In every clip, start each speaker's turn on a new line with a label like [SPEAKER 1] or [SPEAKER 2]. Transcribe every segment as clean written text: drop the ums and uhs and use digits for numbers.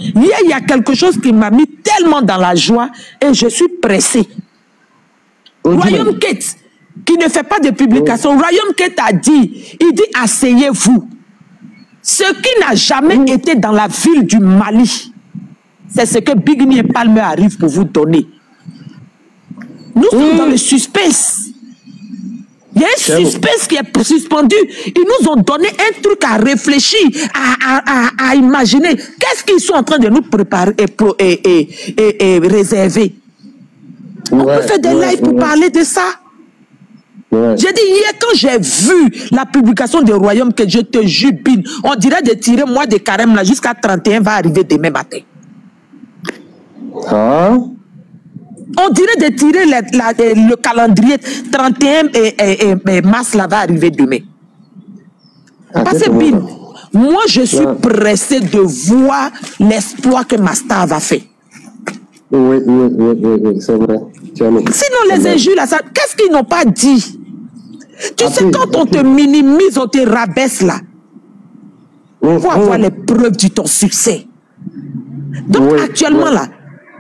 [SPEAKER 1] Hier, il y a quelque chose qui m'a mis tellement dans la joie et je suis pressé. Royaume Kate, qui ne fait pas de publication, Royaume Kate a dit, il dit asseyez-vous. Ce qui n'a jamais été dans la ville du Mali, c'est ce que Bigni et Palmer arrivent pour vous donner. Nous sommes dans le suspense. Il y a un suspense qui est suspendu. Ils nous ont donné un truc à réfléchir, à imaginer. Qu'est-ce qu'ils sont en train de nous préparer et réserver? On peut faire des lives pour parler de ça. J'ai dit hier, quand j'ai vu la publication du Royaume, que je te jubile, on dirait de tirer moi de carême là jusqu'à 31 va arriver demain matin. On dirait de tirer le calendrier 31 mars là va arriver demain. Parce que Bin, moi je suis pressé de voir l'espoir que ma star va faire.
[SPEAKER 2] Oui, c'est vrai.
[SPEAKER 1] Sinon les injures là, qu'est-ce qu'ils n'ont pas dit? Tu sais, quand on te minimise, on te rabaisse là, pour avoir les preuves de ton succès. Donc actuellement là,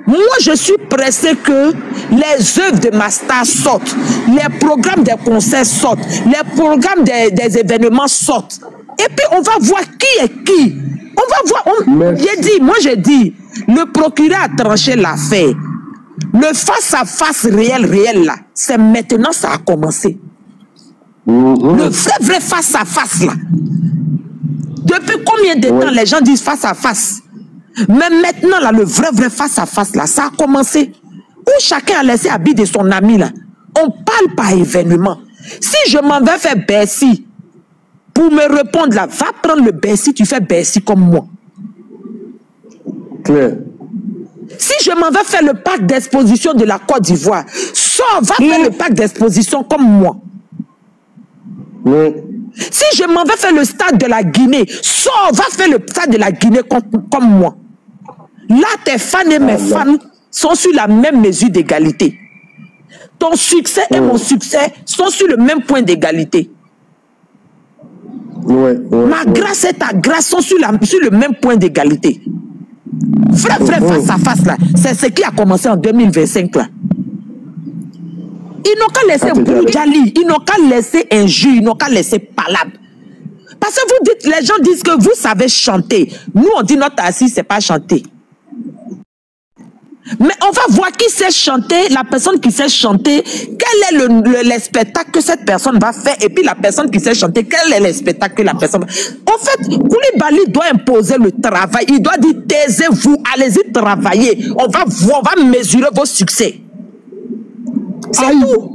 [SPEAKER 1] moi je suis pressé que les œuvres de ma star sortent, les programmes des concerts sortent, les programmes des événements sortent. Et puis on va voir qui est qui. On va voir. J'ai dit, le procureur a tranché l'affaire. Le face-à-face réel là, c'est maintenant ça a commencé. Le vrai face-à-face là. Depuis combien de temps les gens disent face-à-face? Mais maintenant là, le vrai face-à-face là, ça a commencé. Où chacun a laissé habit de son ami là. On parle par événement. Si je m'en vais faire Bercy, pour me répondre là, va prendre le Bercy, tu fais Bercy comme moi.
[SPEAKER 2] Claire.
[SPEAKER 1] Si je m'en vais faire le parc d'exposition de la Côte d'Ivoire, va faire le parc d'exposition comme moi. Si je m'en vais faire le stade de la Guinée, va faire le stade de la Guinée comme moi. Là, tes fans et mes fans sont sur la même mesure d'égalité. Ton succès et mon succès sont sur le même point d'égalité. Ma grâce et ta grâce sont sur le même point d'égalité. Vrai face à face là, c'est ce qui a commencé en 2025 là. Ils n'ont qu'à laisser Boudjali, ils n'ont qu'à laisser injure, ils n'ont qu'à laisser palabre. Parce que vous dites, les gens disent que vous savez chanter. Nous on dit notre assise c'est pas chanter. Mais on va voir qui sait chanter, la personne qui sait chanter, quel est le spectacle que cette personne va faire, et puis la personne qui sait chanter, quel est le spectacle que la personne va faire. En fait, Koulibaly doit imposer le travail, il doit dire taisez-vous, allez-y travailler, on va mesurer vos succès. C'est tout.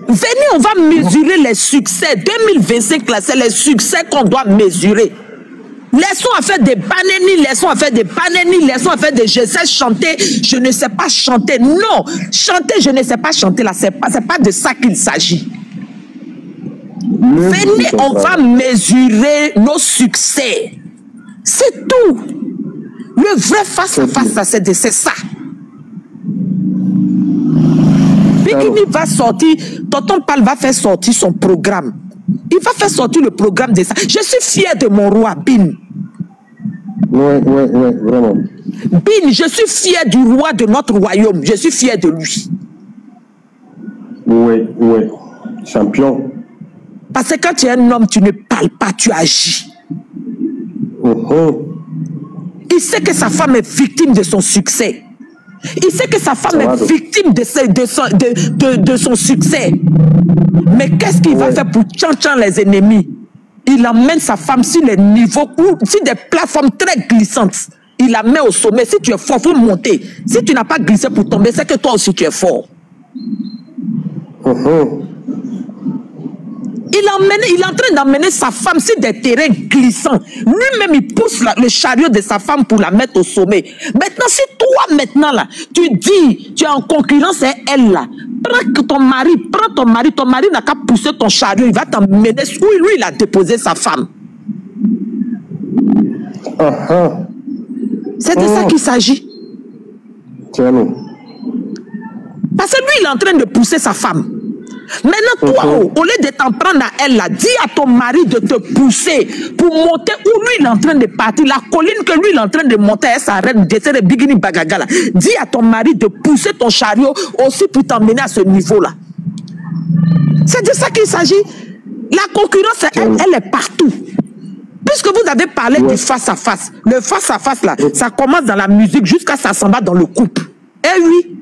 [SPEAKER 1] Venez, on va mesurer les succès. 2025 là, c'est les succès qu'on doit mesurer. Laissons à faire des banani, laissons à faire des banani, laissons à faire des je sais chanter, je ne sais pas chanter. Non, chanter, je ne sais pas chanter là, c'est pas de ça qu'il s'agit. Venez, on va mesurer nos succès. C'est tout. Le vrai face à face, c'est ça. Bikini va sortir, Tonton Pal va faire sortir son programme. Il va faire sortir le programme de ça. Je suis fier de mon roi, Bin.
[SPEAKER 2] Oui, vraiment.
[SPEAKER 1] Bin, je suis fier du roi de notre royaume. Je suis fier de lui.
[SPEAKER 2] Oui. Champion.
[SPEAKER 1] Parce que quand tu es un homme, tu ne parles pas, tu agis. Il sait que sa femme est victime de son succès. Il sait que sa femme est victime de son succès. Mais qu'est-ce qu'il va faire pour tchan les ennemis? Il emmène sa femme sur les niveaux, sur des plateformes très glissantes. Il la met au sommet. Si tu es fort, il faut monter. Si tu n'as pas glissé pour tomber, c'est que toi aussi tu es fort. Il est en train d'emmener sa femme sur des terrains glissants. Lui-même, il pousse le chariot de sa femme pour la mettre au sommet. Maintenant, si toi, maintenant, là, tu dis, tu es en concurrence avec elle, là, prends ton mari n'a qu'à pousser ton chariot, il va t'emmener où lui, il a déposé sa femme. C'est de ça qu'il s'agit. Parce que lui, il est en train de pousser sa femme. Maintenant, toi, au lieu de t'en prendre à elle, là, dis à ton mari de te pousser pour monter où lui il est en train de partir. La colline que lui il est en train de monter, elle s'arrête, de Bigini Bagagala. Dis à ton mari de pousser ton chariot aussi pour t'emmener à ce niveau-là. C'est de ça qu'il s'agit. La concurrence, elle est partout. Puisque vous avez parlé du face-à-face, le face-à-face, là, ça commence dans la musique jusqu'à ça s'en va dans le couple. Eh oui.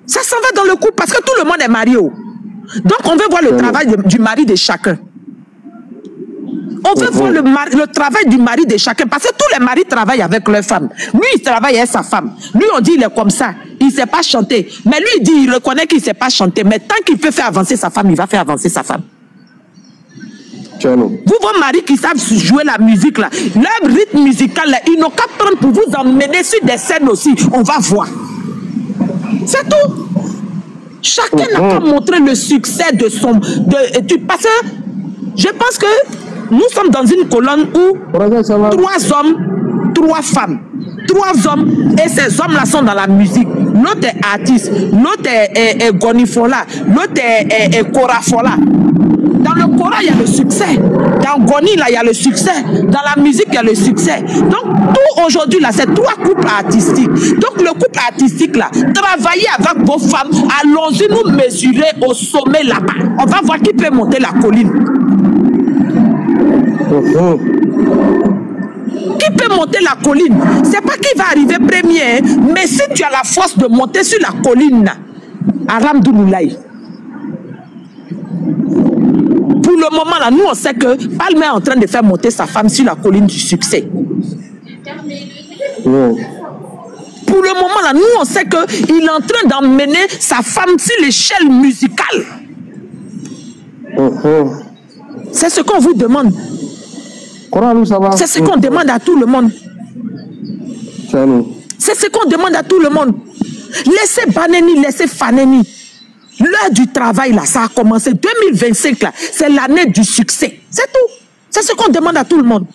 [SPEAKER 1] Ça s'en va dans le couple parce que tout le monde est marié. Donc, on veut voir le travail du mari de chacun. On veut voir le travail du mari de chacun parce que tous les maris travaillent avec leur femme. Lui, il travaille avec sa femme. Lui, on dit il est comme ça. Il ne sait pas chanter. Mais lui, il dit il reconnaît qu'il ne sait pas chanter. Mais tant qu'il peut faire avancer sa femme, il va faire avancer sa femme. Vous, vos maris qui savent jouer la musique, là, leur rythme musical, là, ils n'ont qu'à prendre pour vous emmener sur des scènes aussi. On va voir. C'est tout. Chacun n'a qu'à montrer le succès de son... parce que je pense que nous sommes dans une colonne où 3 hommes, 3 femmes. 3 hommes et ces hommes-là sont dans la musique. L'autre est artiste, l'autre est Gonifola, l'autre est Korafola. Dans le Kora, il y a le succès. Dans Goni, là, il y a le succès. Dans la musique, il y a le succès. Donc, tout aujourd'hui, là, c'est 3 couples artistiques. Donc, le couple artistique, là, travaillez avec vos femmes. Allons-y nous mesurer au sommet là-bas. On va voir qui peut monter la colline. Qui peut monter la colline? C'est pas qui va arriver premier, hein? Mais si tu as la force de monter sur la colline, Alhamdoulilaï. Pour le moment, là, nous, on sait que Palme est en train de faire monter sa femme sur la colline du succès. Pour le moment, là, nous, on sait qu'il est en train d'emmener sa femme sur l'échelle musicale. C'est ce qu'on vous demande. C'est ce qu'on demande à tout le monde. C'est ce qu'on demande à tout le monde. Laissez Baneni, laissez Faneni. L'heure du travail, là, ça a commencé. 2025, là, c'est l'année du succès. C'est tout. C'est ce qu'on demande à tout le monde.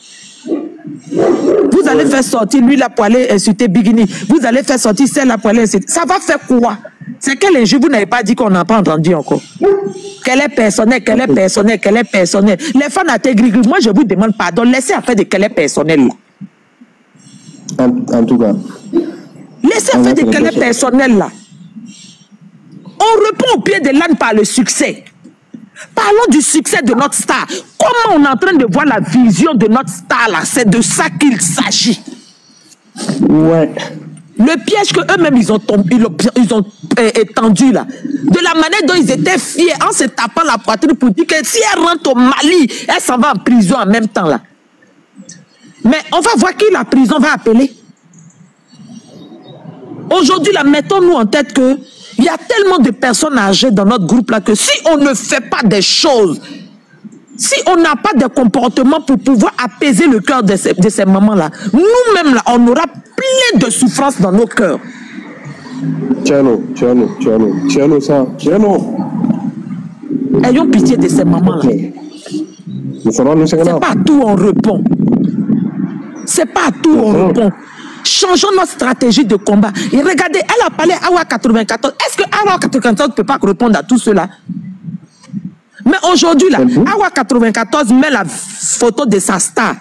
[SPEAKER 1] Vous allez faire sortir lui là pour aller insulter Bigini. Vous allez faire sortir celle là pour aller insulter. Ça va faire quoi? C'est quel injure? Vous n'avez pas dit qu'on n'a pas entendu encore. Qu'elle est personnelle, qu'elle est personnelle, qu'elle est personnelle. Les fans à Tegri, moi je vous demande pardon. Laissez affaire de qu'elle est personnelle.
[SPEAKER 2] En tout cas.
[SPEAKER 1] Laissez affaire de qu'elle est personnelle là. On répond au pied de l'âne par le succès. Parlons du succès de notre star. Comment on est en train de voir la vision de notre star là? C'est de ça qu'il s'agit.
[SPEAKER 2] Ouais.
[SPEAKER 1] Le piège qu'eux-mêmes ils ont étendu là. De la manière dont ils étaient fiers en se tapant la poitrine pour dire que si elle rentre au Mali, elle s'en va en prison en même temps là. Mais on va voir qui la prison va appeler. Aujourd'hui là, mettons-nous en tête que il y a tellement de personnes âgées dans notre groupe là que si on ne fait pas des choses, si on n'a pas de comportement pour pouvoir apaiser le cœur de ces mamans-là, nous-mêmes là, on aura plein de souffrances dans nos cœurs.
[SPEAKER 2] Tiens-nous,
[SPEAKER 1] ayons pitié de ces mamans-là. C'est pas à tout on répond. C'est pas à tout on répond. Changeons notre stratégie de combat. Et regardez, elle a parlé Awa 94. Est-ce que Awa 94 ne peut pas répondre à tout cela? Mais aujourd'hui, là, Awa 94 met la photo de sa star.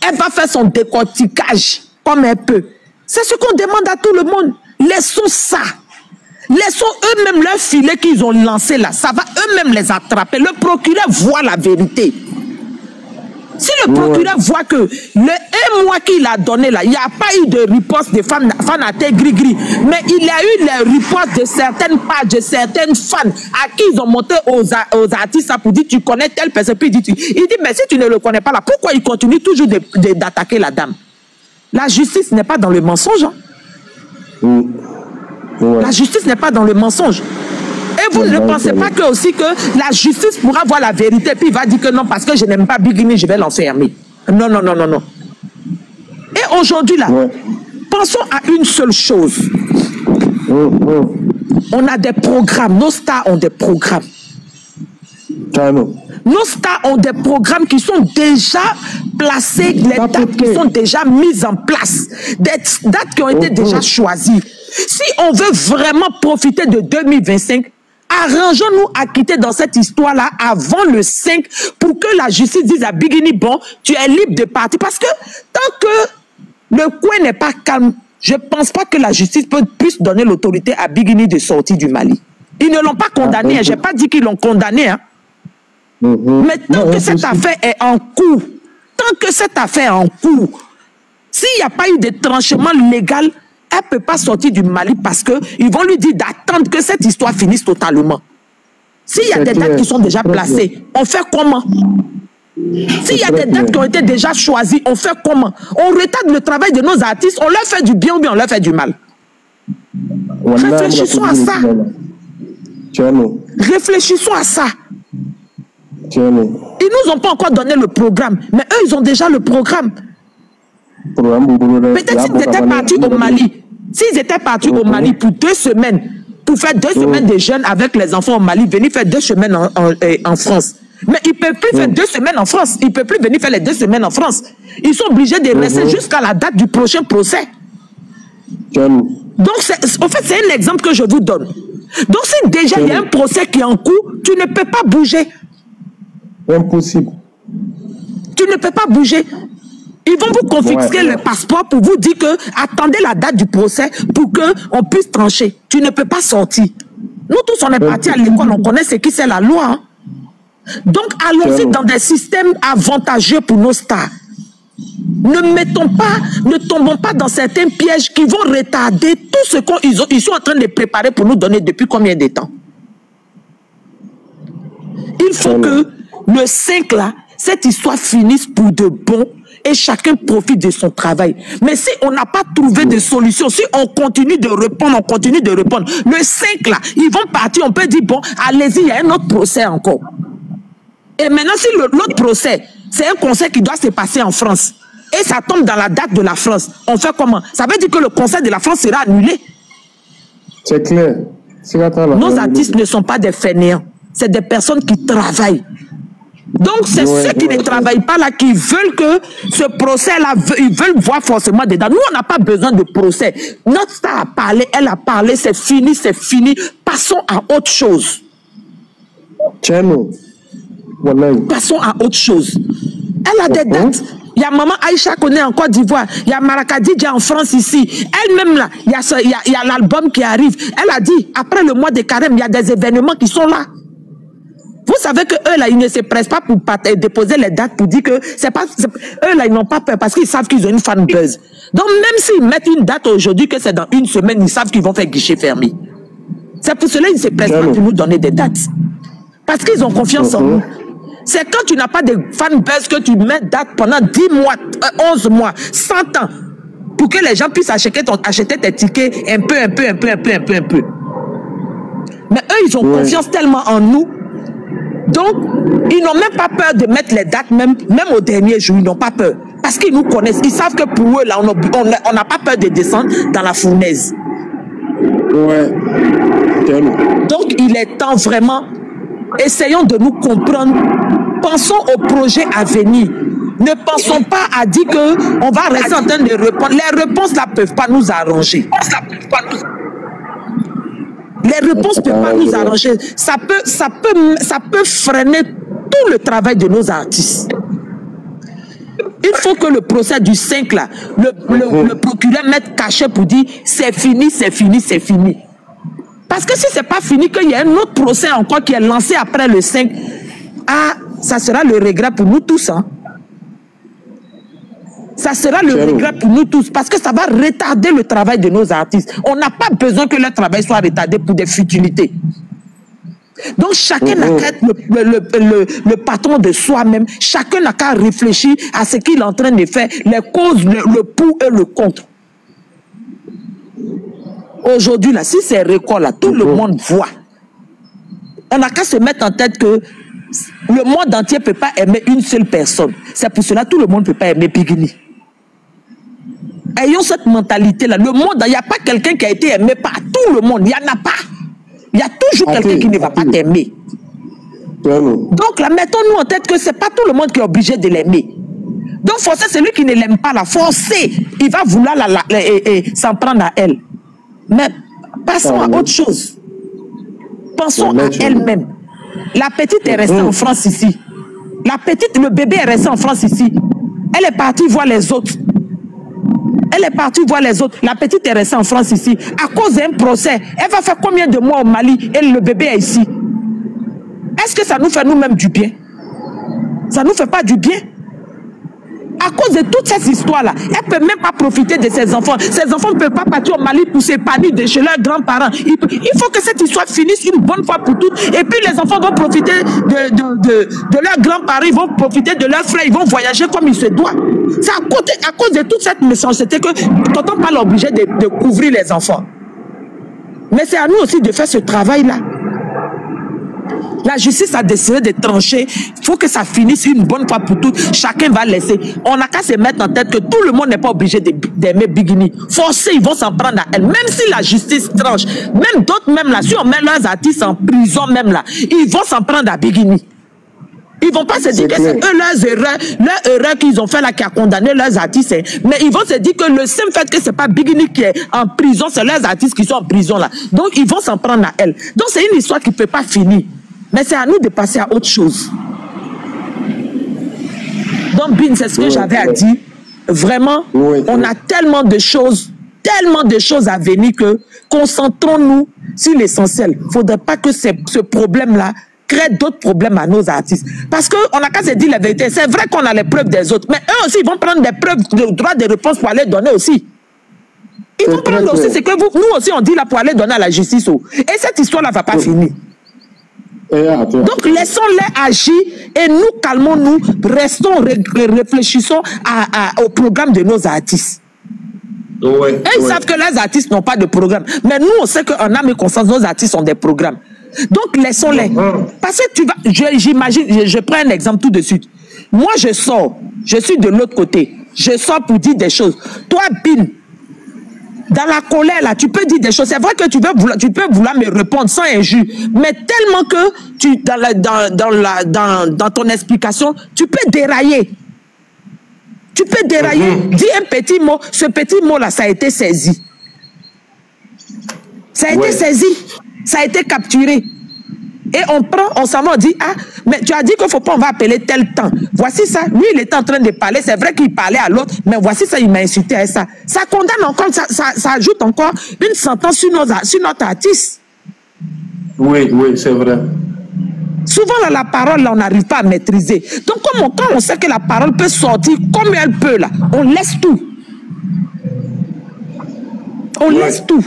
[SPEAKER 1] Elle va faire son décortiquage comme elle peut. C'est ce qu'on demande à tout le monde. Laissons ça. Laissons eux-mêmes leur filet qu'ils ont lancé là. Ça va eux-mêmes les attraper. Le procureur voit la vérité. Si le procureur voit que le 1 mois qu'il a donné là, il n'y a pas eu de riposte de fans à tête gris-gris, mais il y a eu les ripostes de certaines pages, de certaines fans à qui ils ont monté aux artistes pour dire tu connais telle personne. Puis il dit mais si tu ne le connais pas là, pourquoi il continue toujours d'attaquer la dame? La justice n'est pas dans le mensonge. Hein? La justice n'est pas dans le mensonge. Et vous ne pensez pas que aussi que la justice pourra voir la vérité puis il va dire que non parce que je n'aime pas Bigini, je vais l'enfermer. Non. Et aujourd'hui là, pensons à une seule chose. On a des programmes, nos stars ont des programmes. Nos stars ont des programmes qui sont déjà placés, les dates qui sont déjà mises en place, des dates qui ont été déjà choisies. Si on veut vraiment profiter de 2025, arrangeons-nous à quitter dans cette histoire-là avant le 5 pour que la justice dise à Bigini, bon, tu es libre de partir. Parce que tant que le coin n'est pas calme, je ne pense pas que la justice puisse donner l'autorité à Bigini de sortir du Mali. Ils ne l'ont pas condamné, je n'ai pas dit qu'ils l'ont condamné. Hein. Mais tant que cette affaire est en cours, s'il n'y a pas eu de tranchement légal, elle ne peut pas sortir du Mali parce qu'ils vont lui dire d'attendre que cette histoire finisse totalement. S'il y a des dates qui sont déjà placées, on fait comment? S'il y a des dates qui ont été déjà choisies, on fait comment? On retarde le travail de nos artistes, on leur fait du bien ou bien on leur fait du mal. Réfléchissons à ça. Réfléchissons à ça. Ils ne nous ont pas encore donné le programme, mais eux, ils ont déjà le programme. Peut-être s'ils étaient partis au Mali, pour 2 semaines, pour faire 2 semaines de jeûne avec les enfants au Mali, venir faire 2 semaines en France. Mais ils ne peuvent plus faire 2 semaines en France. Ils ne peuvent plus venir faire les 2 semaines en France. Ils sont obligés de rester jusqu'à la date du prochain procès. Donc, en fait, c'est un exemple que je vous donne. Donc, si déjà il y a un procès qui est en cours, tu ne peux pas bouger.
[SPEAKER 2] Impossible.
[SPEAKER 1] Tu ne peux pas bouger. Ils vont vous confisquer le passeport pour vous dire que attendez la date du procès pour qu'on puisse trancher. Tu ne peux pas sortir. Nous tous, on est partis à l'école, on connaît ce qui c'est la loi. Hein. Donc, allons-y dans des systèmes avantageux pour nos stars. Ne tombons pas dans certains pièges qui vont retarder tout ce qu'ils sont en train de préparer pour nous donner depuis combien de temps. Il faut que le 5 là, cette histoire finisse pour de bon et chacun profite de son travail. Mais si on n'a pas trouvé de solution, si on continue de répondre, le 5 là, ils vont partir, on peut dire, bon, allez-y, il y a un autre procès encore. Et maintenant, si l'autre procès, c'est un conseil qui doit se passer en France, et ça tombe dans la date de la France, on fait comment? Ça veut dire que le conseil de la France sera annulé.
[SPEAKER 2] C'est clair.
[SPEAKER 1] Nos artistes ne sont pas des fainéants, c'est des personnes qui travaillent. Donc, c'est ceux qui ne travaillent pas là, qui veulent que ce procès-là, ils veulent voir forcément dedans. Nous, on n'a pas besoin de procès. Notre star a parlé, elle a parlé, c'est fini, c'est fini. Passons à autre chose. Passons à autre chose. Elle a des dates. Il y a Maman Aïcha Koné en Côte d'Ivoire. Il y a Marakadidja en France ici. Elle-même là, il y a l'album qui arrive. Elle a dit, après le mois de carême, il y a des événements qui sont là. Vous savez que eux là, ils ne se pressent pas pour déposer les dates pour dire que c'est pas. Eux là, ils n'ont pas peur parce qu'ils savent qu'ils ont une fan buzz. Donc même s'ils mettent une date aujourd'hui, que c'est dans 1 semaine, ils savent qu'ils vont faire guichet fermé. C'est pour cela qu'ils ne se pressent pas pour nous donner des dates. Parce qu'ils ont confiance en nous. C'est quand tu n'as pas de fan buzz que tu mets date pendant 10 mois, 11 mois, 100 ans, pour que les gens puissent acheter tes tickets un peu. Mais eux, ils ont confiance tellement en nous. Donc, ils n'ont même pas peur de mettre les dates, même au dernier jour, ils n'ont pas peur. Parce qu'ils nous connaissent. Ils savent que pour eux, là, on n'a pas peur de descendre dans la fournaise. Donc, il est temps vraiment, essayons de nous comprendre. Pensons au projet à venir. Ne pensons pas à dire qu'on va rester en train de répondre. Les réponses là ne peuvent pas nous arranger. Les réponses ne peuvent pas nous arranger. Ça peut freiner tout le travail de nos artistes. Il faut que le procès du 5 là, le procureur mette cachet pour dire c'est fini, c'est fini, c'est fini. Parce que si ce n'est pas fini, qu'il y a un autre procès encore qui est lancé après le 5, ça sera le regret pour nous tous. Hein. Ça sera le regret pour nous tous parce que ça va retarder le travail de nos artistes. On n'a pas besoin que leur travail soit retardé pour des futilités. Donc chacun n'a qu'à être le patron de soi-même. Chacun n'a qu'à réfléchir à ce qu'il est en train de faire, les causes, le pour et le contre. Aujourd'hui, là, si c'est record, là, tout le monde voit. On n'a qu'à se mettre en tête que le monde entier ne peut pas aimer une seule personne. C'est pour cela que tout le monde ne peut pas aimer Bigini. Ayons cette mentalité-là. Le monde, il n'y a pas quelqu'un qui a été aimé par tout le monde. Il n'y en a pas. Il y a toujours quelqu'un qui ne va pas t'aimer. Donc là, mettons-nous en tête que ce n'est pas tout le monde qui est obligé de l'aimer. Donc forcément, celui qui ne l'aime pas, la forcer, il va vouloir s'en prendre à elle. Mais passons à autre chose. Pensons à elle-même. La petite est restée en France ici. La petite, le bébé est resté en France ici. Elle est partie voir les autres. Elle est partie voir les autres. La petite est restée en France ici. À cause d'un procès, elle va faire combien de mois au Mali et le bébé est ici? Est-ce que ça nous fait nous-mêmes du bien? Ça ne nous fait pas du bien. À cause de toute cette histoire-là, elle ne peut même pas profiter de ses enfants. Ses enfants ne peuvent pas partir au Mali pour s'épanouir de chez leurs grands-parents. Il faut que cette histoire finisse une bonne fois pour toutes. Et puis les enfants vont profiter de leurs grands-parents, ils vont profiter de leurs frères, ils vont voyager comme il se doit. C'est à cause de toute cette méchanceté que tonton n'est pas obligé de couvrir les enfants. Mais c'est à nous aussi de faire ce travail-là. La justice a décidé de trancher. Il faut que ça finisse une bonne fois pour toutes. Chacun va laisser. On n'a qu'à se mettre en tête que tout le monde n'est pas obligé d'aimer Biguini. Forcés, ils vont s'en prendre à elle. Même si la justice tranche, même d'autres, même là, si on met leurs artistes en prison, même là, ils vont s'en prendre à Biguini. Ils vont pas se dire que c'est eux leur erreur qu'ils ont fait là qui a condamné leurs artistes. Hein. Mais ils vont se dire que le simple fait que c'est pas Biguini qui est en prison, c'est leurs artistes qui sont en prison là. Donc ils vont s'en prendre à elle. Donc c'est une histoire qui ne peut pas finir. Mais c'est à nous de passer à autre chose. Donc, Bin, c'est ce que j'avais à dire. Vraiment, on a tellement de choses à venir que concentrons-nous sur l'essentiel. Il ne faudrait pas que ce problème-là crée d'autres problèmes à nos artistes. Parce qu'on n'a qu'à se dire la vérité. C'est vrai qu'on a les preuves des autres, mais eux aussi, ils vont prendre des preuves de droit de réponse pour aller donner aussi. Ils vont prendre aussi ce que nous aussi on dit là pour aller donner à la justice. Et cette histoire-là ne va pas finir. Donc laissons-les agir et nous calmons-nous, restons, réfléchissons au programme de nos artistes. Ils savent que les artistes n'ont pas de programme, mais nous on sait qu'en âme et conscience nos artistes ont des programmes. Donc laissons-les. Parce que tu vas, j'imagine, je prends un exemple tout de suite. Moi je sors, je suis de l'autre côté, je sors pour dire des choses. Toi Bin, dans la colère, là, tu peux dire des choses. C'est vrai que tu peux vouloir me répondre sans injure. Mais tellement que dans ton explication, tu peux dérailler. Tu peux dérailler. Dis un petit mot. Ce petit mot-là, ça a été saisi. Ça a été saisi. Ça a été capturé. Et on s'en va, on dit, ah, mais tu as dit qu'il ne faut pas, on va appeler tel temps. Voici ça. Lui, il était en train de parler. C'est vrai qu'il parlait à l'autre, mais voici ça, il m'a insulté à ça. Ça condamne encore, ça ajoute encore une sentence sur notre artiste.
[SPEAKER 2] Oui, c'est vrai.
[SPEAKER 1] Souvent, là, la parole, là, on n'arrive pas à maîtriser. Donc, quand on sait que la parole peut sortir comme elle peut, là, on laisse tout. On laisse tout.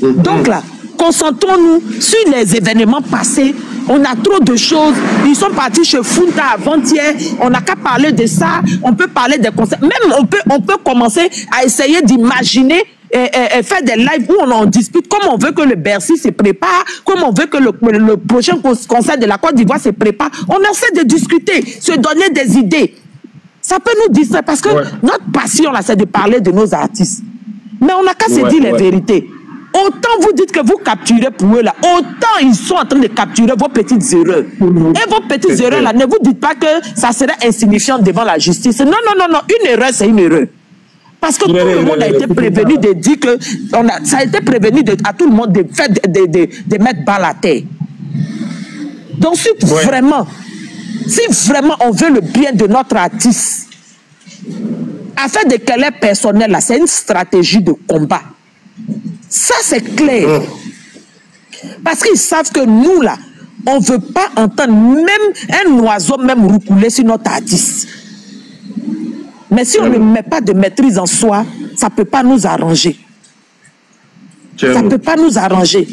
[SPEAKER 1] Donc, là, concentrons-nous sur les événements passés. On a trop de choses. Ils sont partis chez Funta avant-hier. On n'a qu'à parler de ça. On peut parler des concerts. Même on peut commencer à essayer d'imaginer et faire des lives où on en discute. Comme on veut que le Bercy se prépare, comme on veut que le prochain concert de la Côte d'Ivoire se prépare. On essaie de discuter, se donner des idées. Ça peut nous distraire parce que notre passion, là, c'est de parler de nos artistes. Mais on n'a qu'à se dire les vérités. Autant vous dites que vous capturez pour eux là, autant ils sont en train de capturer vos petites erreurs. Et vos petites erreurs là, ne vous dites pas que ça serait insignifiant devant la justice. Non, une erreur c'est une erreur. Parce que tout le monde a été prévenu de dire que, ça a été prévenu à tout le monde de mettre bas la terre. Donc si vraiment on veut le bien de notre artiste, afin de qu'elle est personnelle là, c'est une stratégie de combat. Ça, c'est clair. Parce qu'ils savent que nous, là, on ne veut pas entendre même un oiseau même roucouler sur notre artiste. Mais si on ne met pas de maîtrise en soi, ça ne peut pas nous arranger. Ça ne peut pas nous arranger.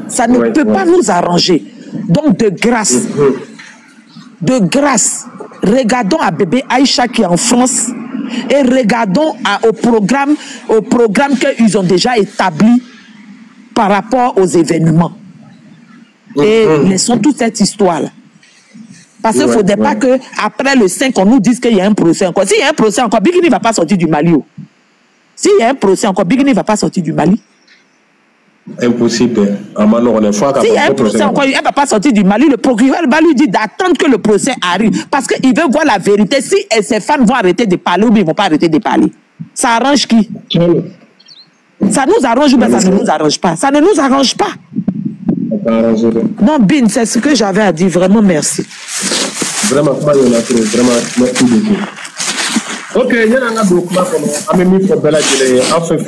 [SPEAKER 1] Ça ne peut pas nous arranger. Donc, de grâce, regardons à bébé Aïcha qui est en France et regardons au programme qu'ils ont déjà établi par rapport aux événements. Et laissons toute cette histoire-là. Parce qu'il ne faudrait pas qu'après le 5, on nous dise qu'il y a un procès encore. S'il y a un procès encore, Biguini ne va pas sortir du Mali. S'il y a un procès encore, Biguini ne va pas sortir du Mali.
[SPEAKER 2] Impossible.
[SPEAKER 1] S'il y a un procès encore, elle ne va pas sortir du Mali. Le procureur va lui dire d'attendre que le procès arrive. Parce qu'il veut voir la vérité. Si ces femmes vont arrêter de parler ou ils ne vont pas arrêter de parler. Ça arrange qui? Ça nous arrange ou bien ça ne nous arrange pas? Ça ne nous arrange pas. Non, Bin, c'est ce que j'avais à dire. Vraiment, merci.
[SPEAKER 2] Vraiment, vraiment, merci beaucoup. Ok, il y a un document qui a mis pour Bella Gile, en fait,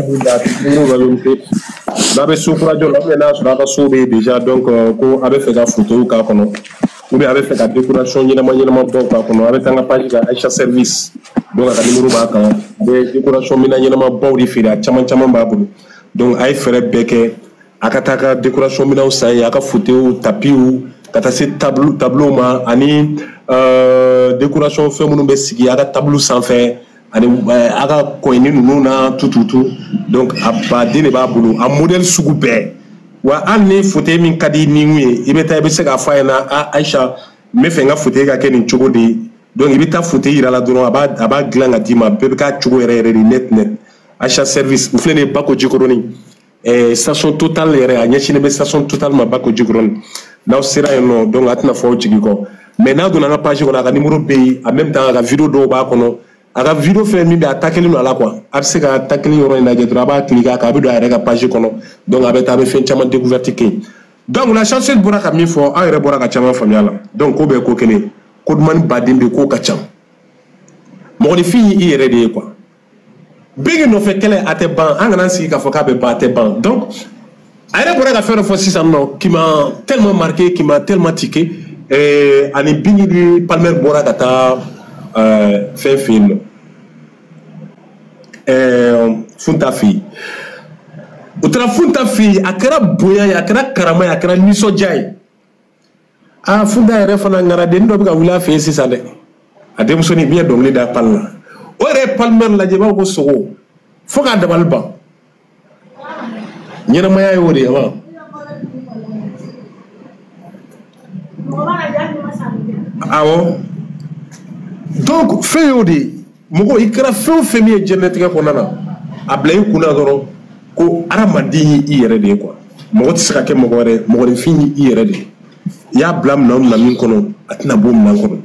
[SPEAKER 2] déjà, donc, avec fait la photo, ou bien avec fait la décoration, il y a un avec un page de service. Donc, à numéro des décorations, il y a un bon défi, à Chaman Babou. Donc, à faire bec, à Kataka, décoration, il y a un photo, tapis ou, tableau, ani décoration, fait mon bessie, il y a un tableau sans faire. Ani aga koyni nunu na tututu donc abade ne ba bulu a modèle sugu bɛɛ wa an ne fauteuil min ka di ni ye i bɛ taa i bɛ se k'a fɔ a ɲɛna Aïcha n bɛ fɛ n ka fauteuil ka kɛ nin cogo de ye donc i bɛ taa fauteuil yira la dɔrɔn a b'a dilan ka d'i ma bɛɛ bɛ k'a cogo yɛrɛ yɛrɛ de net Aïcha service n filɛ nin ye Bako Jikɔrɔni station Total yɛrɛ a ɲɛsinnen bɛ station Total ma Bako Jikɔrɔni n'aw sera yen nɔ donc a tɛna fɔ aw jigi kɔ mais n'a donna an ka page kɔnɔ a ka numéro bɛ yen en même temps a ka vidéo dɔw b'a kɔnɔ. A ka vidéo fait min bɛ a tackling ala quoi a bɛ se ka tackling yɔrɔ in lajɛ dɔrɔn a b'a cliquer a kan a bɛ don a yɛrɛ ka page kɔnɔ donc a bɛ taa a bɛ fɛn caman découverte kɛ donc la chanceuse bɔra ka min fɔ aw yɛrɛ bɔra ka caman faamuya la donc ko bɛɛ ko kelen ko dumuni baden bɛ k'o ka ca mɔgɔninfin y'i yɛrɛ de ye quoi bɛɛ nɔfɛ kɛlɛ a tɛ ban an kana sigi k'a fɔ k'a bɛ ban a tɛ ban donc a yɛrɛ bɔra ka fɛn dɔ fɔ sisan nɔ qui m'a tellement marqué qui m'a tellement tiqué ani Bingili Palmer bɔra ka taa fɛn fɛ yen nɔ Funta fɛ yen o taara Funta fɛ yen a kɛra bonya ye a kɛra karama ye a kɛra nisɔndiya ye Funta yɛrɛ fana ŋaraden dɔ bɛ ka wuli a fɛ yen sisan dɛ a denmusonin min ye dɔnkili da pali la o yɛrɛ ye Palmer lajɛ i b'a fɔ ko sogo fo k'a dabali ban ɲɛnamaya ye o de ye wa awɔ donc fɛn y'o de ye mɔgɔ i kɛra fɛn o fɛn min ye diɲɛlatigɛ kɔnɔna na a bila i kunna dɔrɔn ko adamaden ye i yɛrɛ de ye quoi mɔgɔ tɛ se ka kɛ mɔgɔ wɛrɛ mɔgɔninfin ye i yɛrɛ de ye i y'a bila minɛn na min kɔnɔ a tɛna bɔ minɛn kɔnɔ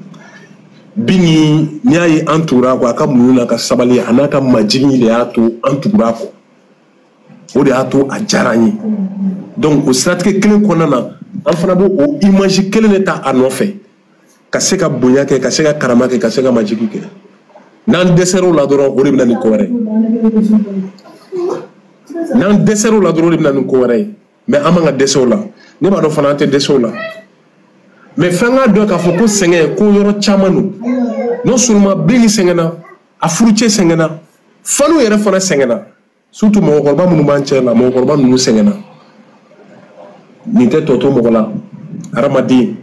[SPEAKER 2] Bini n'i y'a ye an tugura kɔ a ka muɲu n'a ka sabali a n'a ka majigin de y'a to an tugura kɔ o de y'a to a diyara an ye donc o siratigɛ kelen kɔnɔna na an fana b'o o image kelen de ta a nɔfɛ ka se ka bonya kɛ ka se ka karama kɛ ka se ka majigi kɛ n'an dɛsɛr'o la dɔrɔn o de bɛ na ni ko wɛrɛ ye n'an dɛsɛr'o la dɔrɔn o de bɛ na ni ko wɛrɛ ye mais an man ka dɛsɛ o la ne b'a dɔn fana an tɛ dɛsɛ o la mais fɛn k'a dɔn k'a fɔ ko sɛgɛn ko yɔrɔ caman don non seulement Bini sɛgɛnna a furucɛ sɛgɛnna faniw yɛrɛ fana sɛgɛnna surtout mɔgɔkɔrɔba minnu b'an cɛ la mɔgɔkɔrɔba ninnu sɛgɛnna nin tɛ tɔ to mɔgɔ la hadamaden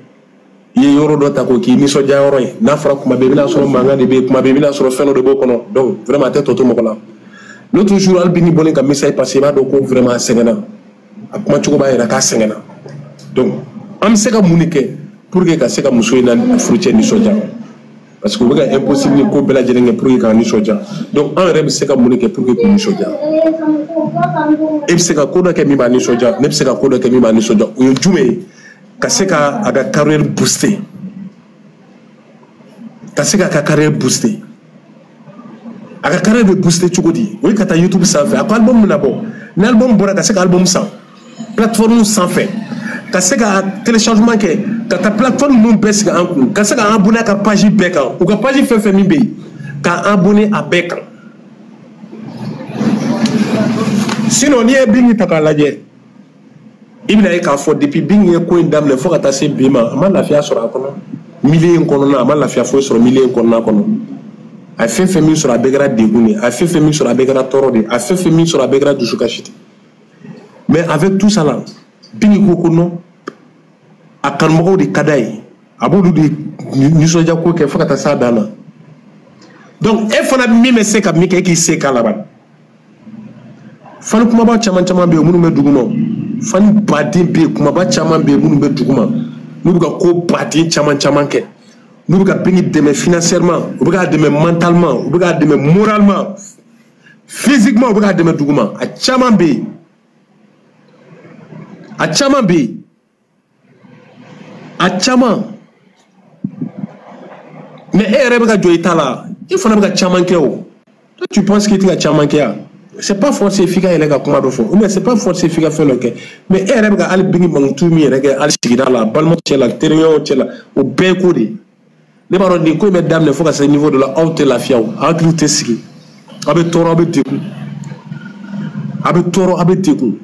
[SPEAKER 2] i ye yɔrɔ dɔ ta k'o k'i nisɔndiya yɔrɔ ye n'a fɔra kuma bɛɛ i bɛna sɔrɔ mankan de bɛ yen kuma bɛɛ i bɛna sɔrɔ fɛn dɔ de b'o kɔnɔ donc vraiment a tɛ tɔ to mɔgɔ la l'autre jour hali Bini bɔlen ka message passer i b'a dɔn ko vraiment a sɛgɛnna a kuma cogo b'a yɛrɛ k'a sɛgɛnna donc an bɛ se ka mun de kɛ pour que ka se ka muso in n'a furucɛ nisɔndiya parce que o bɛ ka impossible ko bɛɛ lajɛlen kɛ pour que k'a nisɔndiya donc an yɛrɛ bɛ se ka mun de kɛ pour que k'u nisɔndiya e bɛ se ka ko dɔ kɛ min b'a nisɔndiya ne bɛ se ka ko dɔ kɛ min b'a nisɔndiya o ye jumɛn ye ka se ka a ka carrière booster ka se ka carrière booster a ka carrière bɛ booster cogo di o ye ka taa YouTube sanfɛ a ko album min na bɔ ni album bɔra ka se ka album san plateforme sanfɛ ka se ka téléchargement kɛ ka taa plateforme ninnu bɛɛ sigi an kun ka se ka abonné a ka page bɛɛ kan u ka page fɛn fɛn min bɛ yen ka abonné a bɛɛ kan sinon n'i ye Bini ta k'a lajɛ i bɛna ye k'a fɔ depuis Bini ye ko in daminɛ fo ka taa se bi ma a ma lafiya sɔrɔ a kɔnɔ milieu in kɔnɔna a ma lafiya foyi sɔrɔ milieu in kɔnɔna kɔnɔ a ye fɛn fɛn min sɔrɔ a bɛɛ kɛra degun de ye a ye fɛn fɛn min sɔrɔ a bɛɛ kɛra tɔɔrɔ de ye a ye fɛn fɛn min sɔrɔ a bɛɛ kɛra dusukasi de mais avec tout ça là Bini ko ko non a kanumɔgɔw de ka d'a ye a b'olu de nisɔndiya ko kɛ fo ka taa s'a dan na donc e fana min bɛ se ka min kɛ e k'i se k'a laban fani kumaba caman caman bɛ yen minnu bɛ duguma fani baden bɛ yen kumaba caman bɛ yen minnu bɛ duguma n'u bɛ ka ko baden caman caman kɛ n'u bɛ ka Bini dɛmɛ financièrement u bɛ k'a dɛmɛ mentalement u bɛ k'a dɛmɛ moralement physiquement u bɛ k'a dɛmɛ duguma a caman bɛ yen a caman bɛ yen a caman mais e yɛrɛ bɛ ka jɔ i ta la i fana bɛ ka caman kɛ o Tu penses qu'il y a Tchamankia? C'est pas forcé efficace, il y a comment de fois. Mais c'est pas forcé efficace faire le cas. Mais elle a al bingi mangtumi, elle a al sigida la balmo tchela, terrion tchela, au bécoudi. Les parents disent que mesdames ne faut qu'à ce niveau de la haute la fiaou, agriculté ski. Avec toro, avec décou. Avec toro, avec décou.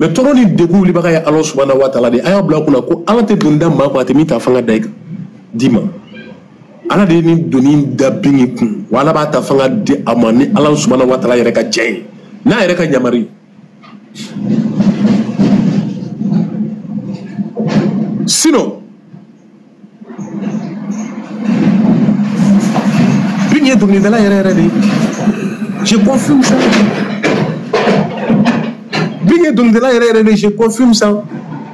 [SPEAKER 2] Mais toro ni décou, il va y avoir subhanahu wa ta'ala. Aya blanc qu'on a ko, alante dunda ma ko atemi ta fanga daik. Dima. Ala de ni doni da bingi kun wala ba ta fanga de amani Allah subhanahu wa ta'ala yere ka jey na yere ka nyamari sinon bingi doni da la yere de je confirme ça bingi doni da la yere de je confirme ça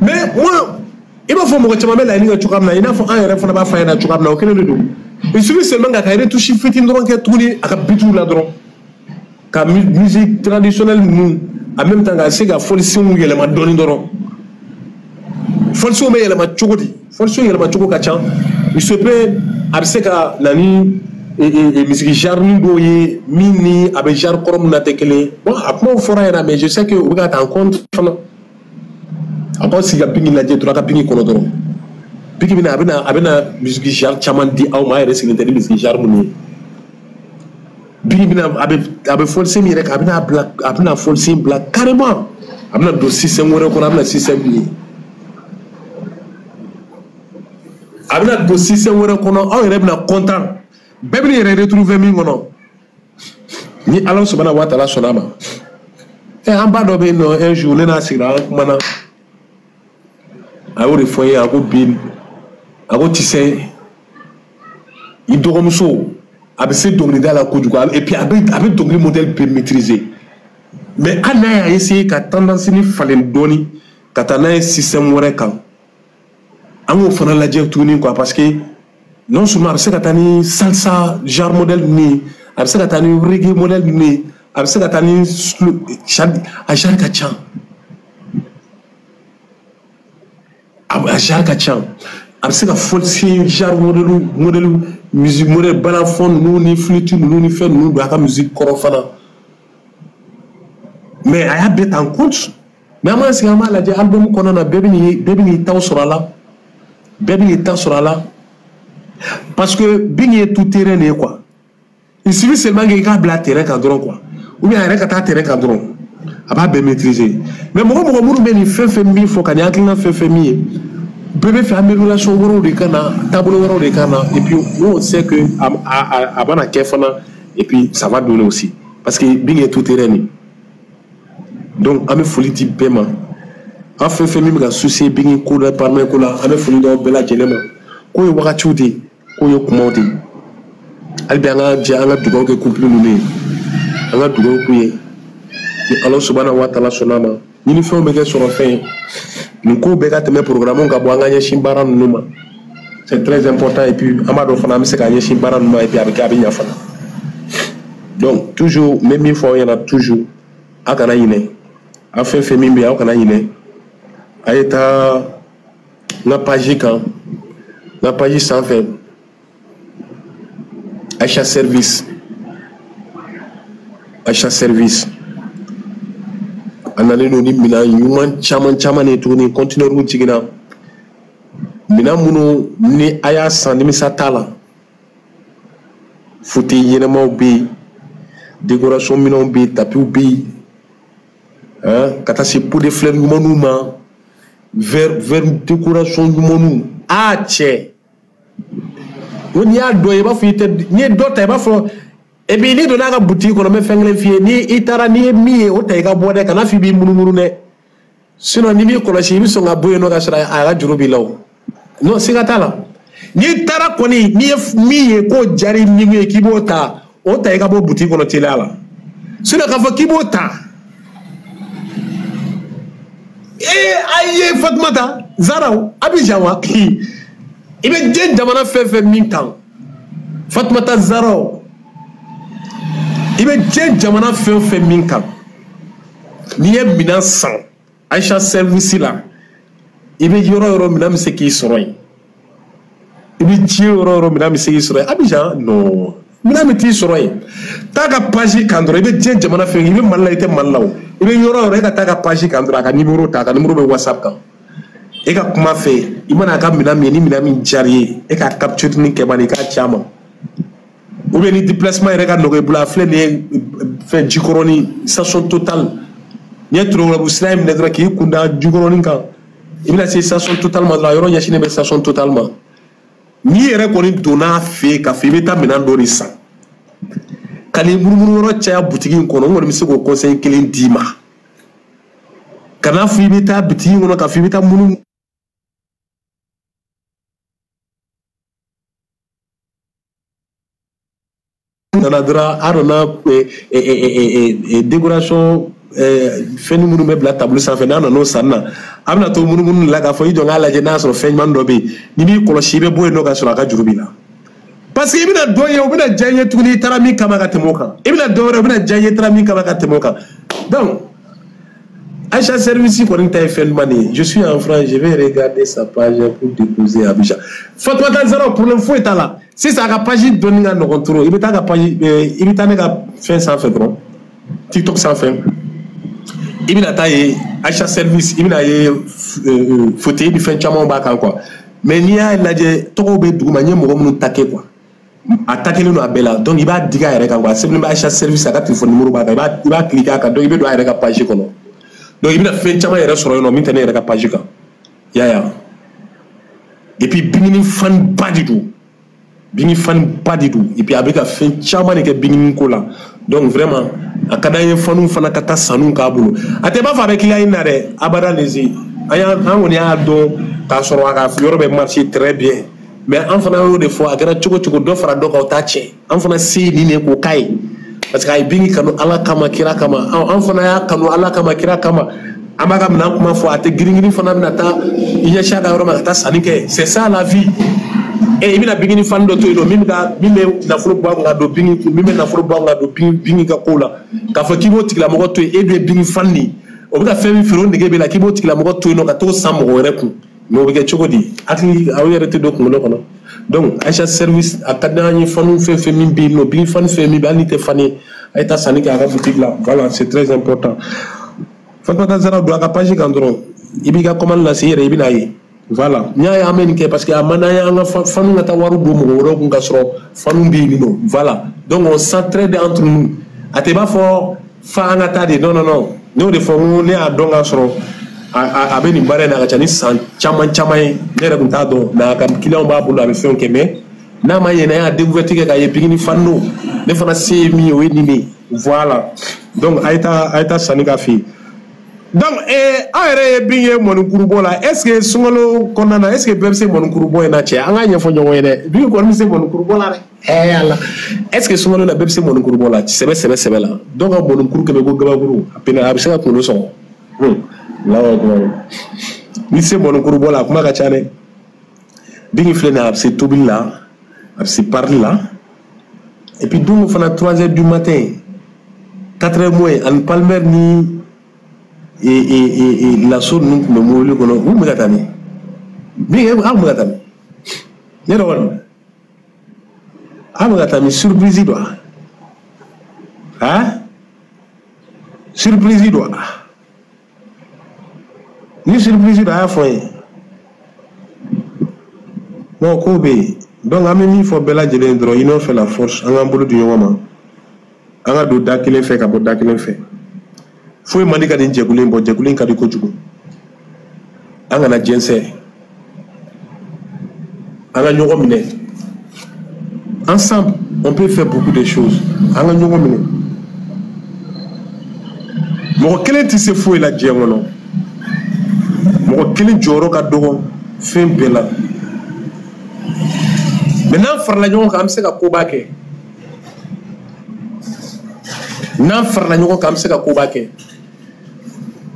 [SPEAKER 2] mais moi il va falloir que tu la ligne tu comme na il faut un yere fona ba fa na tu comme na aucun de deux. Il suffit seulement qu'à faire tout chiffre fait une drogue qui est tourné à bitou la drogue. Car musique traditionnelle nous en même temps qu'à c'est qu'à folsion où il y a la donné drogue. Folsion mais il y a la chokoti. Folsion il y a la choko kachan. Il se peut à c'est qu'à la nuit et musique jarni boye mini avec jar korom na tekele. Bon après on fera rien mais je sais que vous gardez en compte. Après si il y a pingi la jet drogue pingi kono drogue. Bigi bina abena musique jar chaman di aw ma yere signé musique jar muni bigi bina abe forcé mi rek abena forcé black carrément abena do système wore ko abena système ni abena do système wore ko no aw yere bina content bebni yere retrouver mi ngono ni Allah subhanahu wa ta'ala sonama e amba do be no un jour le na sira mana awo de foyer ago bin ago tu sais il dormuso abese dongli dans la cour et puis avec dongli modèle peut maîtriser mais ana a essayé ka tendance ni falen doni katana système wore kan ango fana la jeu tourner quoi parce que non seulement abese katani salsa genre modèle ni abese katani reggae modèle ni abese katani a genre kachan a genre kachan abse ka folsi jar modèle musique modèle balafon nous ni flûte nous ni fait nous ba ka musique korofana mais aya bet en compte mais ama si ama la album kono na bebi ni taw surala parce que bingi tout terrain ne quoi il suffit seulement que ka bla terrain ka dron quoi ou bien reka ta terrain ka dron aba be maîtriser mais mo muru be ni fait mi faut ka ni aklina fait mi bébé fait amélioration woro de kana tableau woro de kana et puis nous on sait que abana kefana et puis ça va donner aussi parce que bingi tout terrain donc ame folie di paiement a fait mi ga souci bingi ko da parmi ko la ame folie do bela jelema ko yo wakati udi ko yo kumodi albi anga je anga dugo ke couple nous anga dugo ko ye Allah subhanahu wa ta'ala sonama ni fait me ke sur fin nous ko beka te programme ka boanga nya shimbara numa c'est très important et puis amado fana me se ka nya shimbara numa et puis avec abinya fana donc toujours même une fois il y en a toujours akana yine a fait mimbi akana yine ayeta na page kan na page sans fait achat service anale no ni mina yuman chaman et tourner continuer route jigina mina muno ni aya san ni misatala fouti yene mo bi décoration minon bi tapis bi hein kata c'est pour des fleurs monuma vers décoration monu a che on y a doye ba fuite ni dota ba fo et bien ni donna ka boutique on me fengle fie ni itara ni mi o tay ka bode kana fi bi munumuru ne sinon ni mi ko la shi mi so nga boye no ka sura a juru bi law non sigata la ni tara koni ni mi ko jari ni mi ki bota o tay ka bo boutique on tele ala sinon ka fo ki bota aye Fatmata Zara Abidjanwa ibe je jamana fefe minkan Fatmata Zara ibe je jamana fefe minkan niye minan san Aisha service la ibe yoro minan miseki soroy ibe je yoro minan miseki soroy Abidjan non mina mi ti sɔrɔ ye taa ka page kan dɔrɔn i bɛ diɲɛ jamana fɛn i bɛ Mali la i tɛ Mali la o i bɛ yɔrɔ o yɔrɔ e ka taa ka page kan dɔrɔn a ka numéro ta a ka numéro bɛ WhatsApp kan e ka kuma fɛ i mana a ka minɛn min ye ni minɛn min diyara ye e k'a capture ni kɛ bani i k'a ci a ma ou bien ni déplacement yɛrɛ ka nɔgɔ i bolo a filɛ nin ye fɛn Jikɔrɔni station Total n'i ye Torokarabugu sira in minɛ dɔrɔn k'i kun da Jikɔrɔni kan i bɛna se station Total ma dɔrɔn a yɔrɔ ɲɛsinnen bɛ station Total ma n'i yɛrɛ kɔni donna a fɛ yen k'a fɔ i bɛ taa minɛn dɔ de san ka n'i munumunu yɔrɔ caya butigi in kɔnɔ n kɔni bɛ se k'o conseil kelen d'i ma kana fɔ i bɛ taa butigi in kɔnɔ k'a fɔ i bɛ taa munumunu nana dɔrɔn a nana décoration fɛn minnu bɛ bila tableau sanfɛ n'a nana o sanni na a bɛna to munumunu la k'a fɔ i jɔ n k'a lajɛ n'a sɔrɔ fɛn ɲuman dɔ bɛ yen n'i b'i kɔlɔsi i bɛ bɔ yen nɔ k'a sɔrɔ a ka juru b'i la parce que i bɛna dɔ ye o bɛna diya i ye tuguni i taara min kama ka tɛmɛ o kan i bɛna dɔ wɛrɛ o bɛna diya i ye i taara min kama ka tɛmɛ o kan donc Aïcha Service kɔni ta ye fɛn ɲuman de ye je suis en France je vais regarder sa page pour déposer Abidjan Fatoumata Zaro problème foyi t'a la sisan a ka page dɔnni ka nɔgɔn trop i bɛ taa ka page i bɛ taa ne ka fɛn sanfɛ dɔrɔn TikTok sanfɛ i bɛna taa ye Aïcha Service i bɛna ye fauteuil ni fɛn caman b'a kan quoi mais n'i y'a lajɛ tɔgɔw bɛ duguma n ye mɔgɔ minnu take quoi a takelen don a bɛɛ la donc i b'a digi a yɛrɛ kan quoi a sɛbɛnnen bɛ Aïcha Service a ka téléphone numéro b'a kan i b'a cliquer a kan donc i bɛ don a yɛrɛ ka page kɔnɔ donc i bɛna fɛn caman yɛrɛ sɔrɔ yen nɔ min tɛ ne yɛrɛ ka page kan yaya et puis bingini fan ba de don bingini fan ba de don et puis a bɛ ka fɛn caman de kɛ bingini ko la donc vraiment a ka d'an ye faniw fana ka taa sanu k'a bolo a tɛ b'a fɔ a bɛ client na dɛ abada lezi an kɔni y'a dɔn k'a sɔrɔ a ka yɔrɔ bɛ marcher très bien mais an fana y'o de fɔ a kɛra cogo cogo dɔ fara dɔ kan o t'a tiɲɛ an fana se ye nin de k'o k'a ye parce que a ye bingi kanu ala kama kira kama an fana y'a kanu ala kama kira kama an b'a ka minɛn kuma fɔ a tɛ girin fana bɛna taa i ɲɛsin a ka yɔrɔ ma ka taa sanni kɛ c'est ça la vie i bɛna bingini fan dɔ to yen nɔ min bɛ nafolo bɔ a kun ka don bingi min bɛ nafolo bɔ a kun ka don bingi ka ko la k'a fɔ k'i b'o tigilamɔgɔ to yen e dun ye bingi fan de ye o bɛ ka fɛn min feere o nege b'e la k'i b'o tigilamɔgɔ to yen nɔ ka t'o san mɔgɔ wɛrɛ kun mais o bɛ kɛ cogo di hakili aw yɛrɛ tɛ don kunkolo kɔnɔ donc Aïcha Service a ka d'an ye faniw fɛn fɛn min bɛ yen nɔ bingi fan fɛn min bɛ hali n'i tɛ fan ye a ye taa sanni kɛ a ka boutique la voilà c'est très important Fatoumata Zara don a ka page kan dɔrɔn i b'i ka commande lase i yɛrɛ i bɛna ye voilà n y'a ye an bɛ nin kɛ parce que a man d'an ye an ka faniw ka taa wari don mɔgɔ wɛrɛw kun ka sɔrɔ faniw bɛ yen nɔ voilà donc on s'entraide entre nous a tɛ b'a fɔ fa an ka taa de non non non ne y'o de fɔ n ko ne y'a dɔn k'a sɔrɔ a bɛ nin baara in na a ka ca ni san caman caman ye ne yɛrɛ kun t'a dɔn mais a ka client b'a bolo a bɛ fɛnw kɛ mais n'a ma ɲɛ n'a y'a découverte kɛ k'a ye bingini fan don ne fana se ye min ye o ye nin de ye voilà donc a ye taa sanni k'a fɛ yen donc aw yɛrɛ ye bin ye mɔnikuru bɔ la est ce que sunkalo kɔnɔna na est ce que bɛɛ bɛ se mɔnikuru bɔ in na cɛ an k'a ɲɛfɔ ɲɔgɔn ye dɛ bin kɔni bɛ se mɔnikuru bɔ la dɛ ala est ce que sunkalo la bɛɛ bɛ se mɔnikuru bɔ la sɛbɛ la dɔw ka mɔnikuru kɛmɛ ko gabakuru a bɛ se ka kunkolo sɔgɔ lawa kuma n'i se mɔnikuru bɔ la a kuma ka ca dɛ bin filɛ nin ye a bɛ se tobili la a bɛ se parili la et puis don fana 3h du matin 4h moins ani palmer ni laso ninnu tun bɛ mobili kɔnɔ u bɛ ka taa min bin aw bɛ ka taa min ne yɛrɛ kɔni aw bɛ ka taa min surprise dɔ surprise dɔ ni surprise dɔ a y'a fɔ n ye bon k'o bɛ yen donc an bɛ min fɔ bɛɛ lajɛlen dɔrɔn union fait la force an k'an bolo di ɲɔgɔn ma an ka don da kelen fɛ ka bɔ da kelen fɛ foyi man di ka nin jɛkulu in bɔ jɛkulu in ka di kojugu an kana jɛnsɛn an ka ɲɔgɔn minɛ ensemble on peut faire beaucoup de choses an ka ɲɔgɔn minɛ mɔgɔ kelen tɛ se foyi la diɲɛ kɔnɔ mɔgɔ kelen jɔyɔrɔ ka dɔgɔ fɛn bɛɛ la mais n'an farala ɲɔgɔn kan an bɛ se ka koba kɛ n'an farala ɲɔgɔn kan an bɛ se ka koba kɛ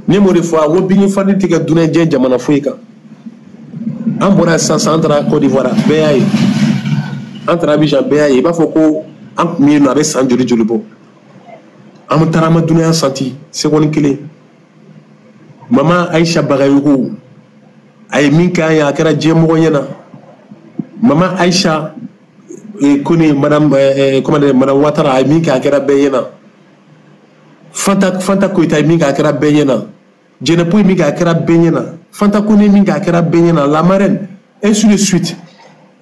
[SPEAKER 2] ne m'o de fɔ a ko bingi fani tɛ kɛ dunɛjɛ jamana foyi kan an bɔra sisan an taara Côte d'Ivoire bɛɛ y'a ye an taara Abidjan bɛɛ y'a ye i b'a fɔ ko an tun bɛ yen nɔ a bɛ san joli joli bɔ an taara an ma dunanya santi seconde kelen mama Aïcha Bagayoko a ye min kɛ an ye a kɛra diɲɛmɔgɔ ɲɛna mama Aïcha koni madame comment dire madame Ouattara ay min ka kera beyena Fanta Koita min ka kera beyena Djenepo min ka kera beyena Fanta Kone min ka kera beyena la marraine ainsi de suite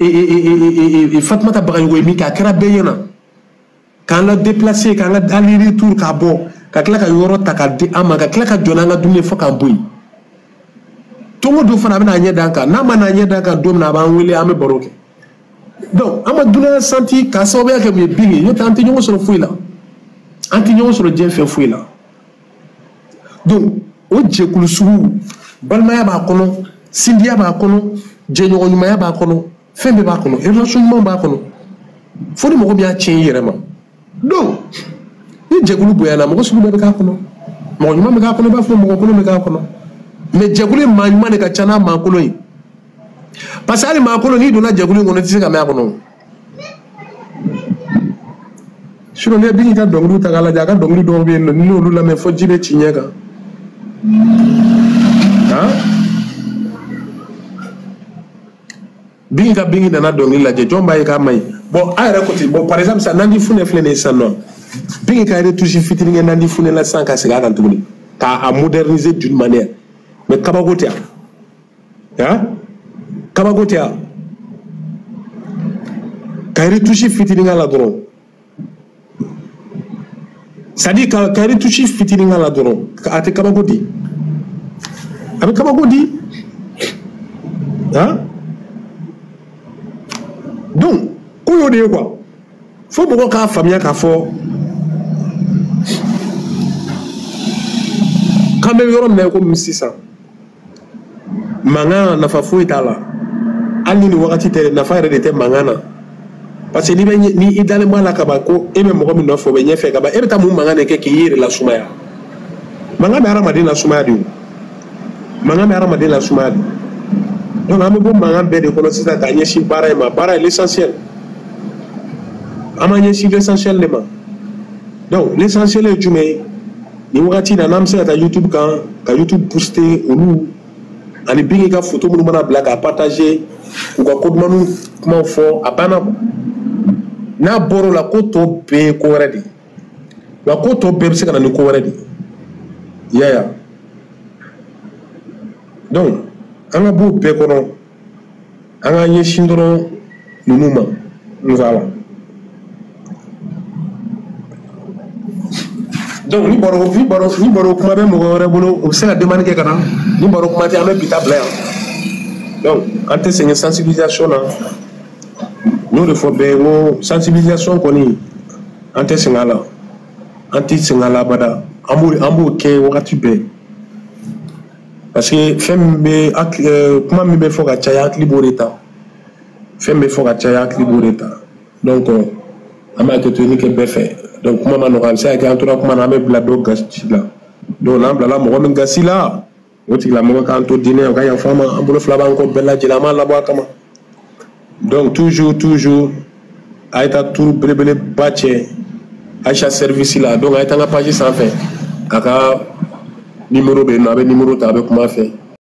[SPEAKER 2] et Fatmata Bagayogo min ka kera beyena quand la déplacer quand la aller retour ka bo ka kla ka yoro takadi ama ka kla ka jonanga dumne fo ka boy tongo do fana bena nya danka na mana nya danka dom na ba wele ame boroke donc ama duna senti ka so be ka be bingi yo tanti nyongo soro fuila anti nyongo soro je fe fuila donc o je kulusu balmaya ba kono sindia ba kono je nyongo nyuma ba kono fembe ba kono relation mo ba kono fo di mo ko bia chen yerema donc ni je kulu boyana mo ko subu be ka kono mo nyuma me ka kono ba fo mo ko kono me ka kono mais jagule manuma ne ka chana makolo yi parce que makolo ni dona jagule ngono tise ka me akono sino ne bingi ka donglu ta kala jaga donglu do be no ni lu la me fo jibe chinyaka ha bingi dana donglu la je jomba yi ka mai bon ayra côté bon par exemple ça nandi fune flene sanno bingi ka re toucher fitini nandi fune la sans ka se ga kan tuguni ka a moderniser d'une manière mais kabagotia hein kabagotia kairi touchi fitininga la dron sadi kairi touchi fitininga la dron ate kabagodi abe kabagodi hein donc koyo de quoi faut beaucoup ka famille ka fo quand même yorom na ko 1600 manga na fa fo itala ali ni wakati te na fa rede te mangana parce que ni idale mala kabako e me mo mi no fo be nyefe kaba e beta mu mangana ke ki yire la sumaya manga me ara madina sumaya di manga me ara madina sumaya di donc am bo manga be de kono sita ta nyeshi bara ma bara l'essentiel ama nyeshi l'essentiel le ma donc l'essentiel est jumé ni wakati na namse ta YouTube kan ka YouTube poster olu ani bingi ka photo mu mana black a partager ou ka code manu comment fort abana na boro la koto be ko ready la koto be se kana ni ko ready ya donc anga bu be kono anga yeshindoro nunuma nzala donc ni boro kuma be mo gore bolo o se la demande ke kana ni boro kuma ti ame pita bla donc ante c'est une sensibilisation là nous le faut be mo sensibilisation koni ante singala anti singala bada ambo ke wakati be parce que fembe kuma mi be foka chaya kliboreta fembe foka chaya kliboreta donc ama ke toni ke be fait donc comment on aura ça que entoura comment on a mis blado gasila donc on blala mo men gasila oti la mo ka to dîner ka ya fama ambulo flaba ko bella jila ma la bo kama donc toujours aita tour brebele bache acha service là donc aita nga page sans fait kaka numéro be no avec numéro ta avec comment faire